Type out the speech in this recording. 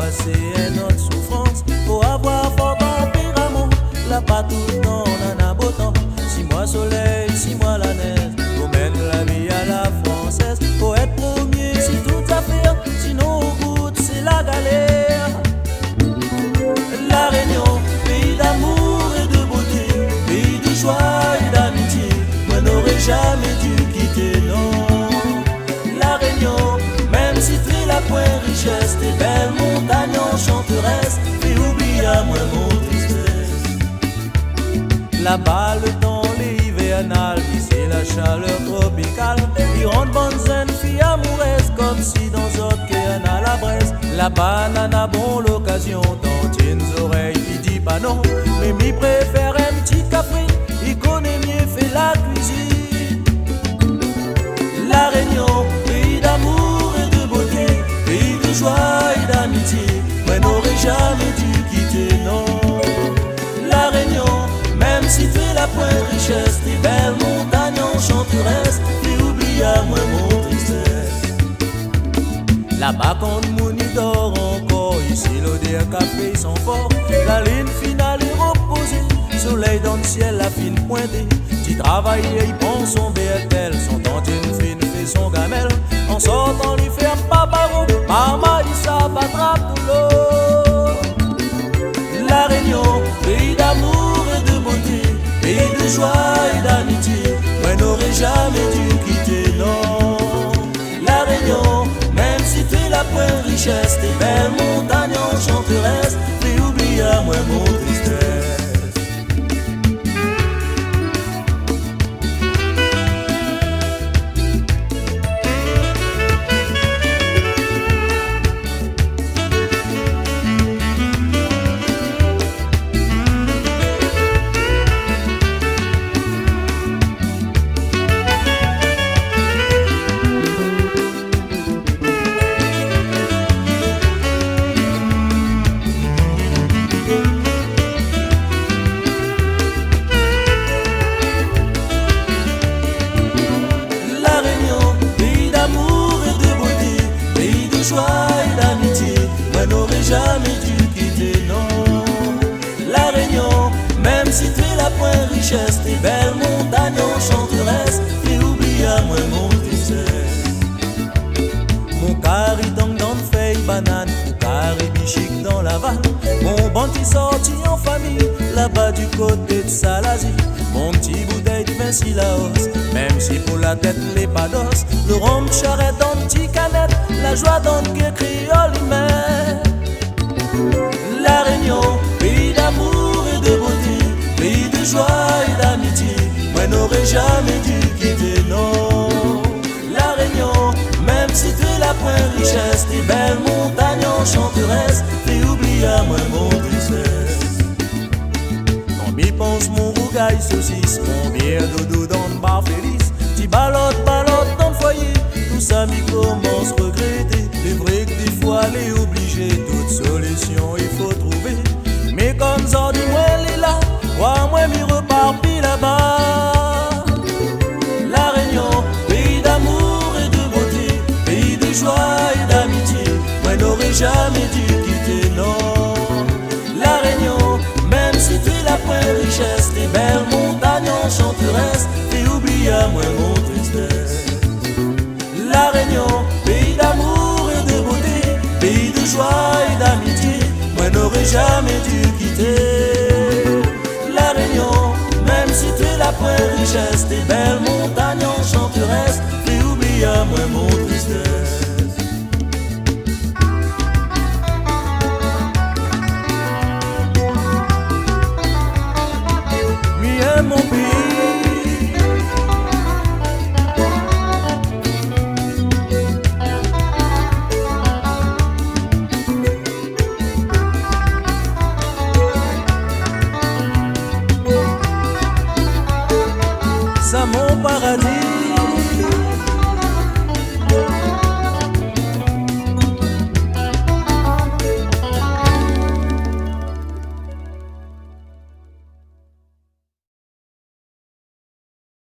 C'est notre souffrance. Faut avoir fort tempérament. La patte tout dans un abotant. 6 mois soleil, 6 mois la neige. Faut mettre la vie à la française. Faut être premier si toute affaire. Sinon au bout c'est la galère. La Réunion, pays d'amour et de beauté, pays de joie et d'amitié. Moi n'aurais jamais dû quitter, non. La Réunion, même si tu es la pointe richesse, tes belles montagnes enchanteresses, et oublie à moi mon tristesse. Là-bas le temps l'hivernal, ici la chaleur tropicale, ils rendent bonnes jeunes filles amoureuses, comme si dans autres qu'il y en a la braise. Là-bas nana bon l'occasion, dans tes oreilles qui dit pas non, mais m'y préfère un petit café, il connaît mieux fait la cuisine. La Réunion, pays d'amour et de beauté, pays de joie et d'amitié, moi n'aurais jamais dû quitter, non. La Réunion, même si tu es la pointe richesse, tes belles montagnes enchanteresses, et oublie à moi mon tristesse. Là-bas quand mon nid dort encore, ici l'odeur café sont fort, la ligne finale est reposée, soleil dans le ciel, la fine pointée. Qui travaille et il prend son BFL, son tantine fine fait son gamelle. En sortant lui fait un paparo, maman il s'abattrape tout l'eau. La Réunion, pays d'amour et de beauté, pays de joie et d'amitié, moi n'aurais jamais dû quitter, non. La Réunion, même si tu es la pointe richesse, tes belles montagnes enchanteresses, mais oublie à moi mon tristesse. Jamais dû quitter, non. La Réunion, même si tu es la pointe richesse, tes belles montagnes enchanteresses, et oublie à moi mon tristesse. Mon carré dans le feuille banane, mon carré bichic dans la vanne, mon bon petit sorti en famille, là-bas du côté de Salazie. Mon petit bouteille de vin si la hausse, même si pour la tête les pas d'os, le rhum charrette dans le petit canette, la joie dans le créole humain. La Réunion, pays d'amour et de beauté, pays de joie et d'amitié, moi n'aurais jamais dû quitter, non. La Réunion, même si tu es la pointe richesse, tes belles montagnes enchanteresses, et oublie à moi mon tristesse. Quand m'y pense mon rougail saucisse, mon bien dodo dans le bar félix, t'y balotte dans le foyer, tout ça m'y commence regretter. C'est vrai que des fois les obligés, toute solution il faut trouver. Mais comme ça dis-moi elle est là, crois-moi m'y repart pis là-bas. La Réunion, pays d'amour et de beauté, pays de joie et d'amitié, moi n'aurais jamais dû quitter, non. La Réunion, même si tu es la pointe richesse, tes belles montagnes enchanteresses, et oublie à moi mon tristesse. La Réunion, pays d'amour et de beauté, pays de joie et d'amitié, moi n'aurais jamais dû quitter. La Réunion, même si tu es la pointe richesse, tes belles montagnes enchanteresses, et oublie à moi mon tristesse. Mon pays, ça mon paradis. Si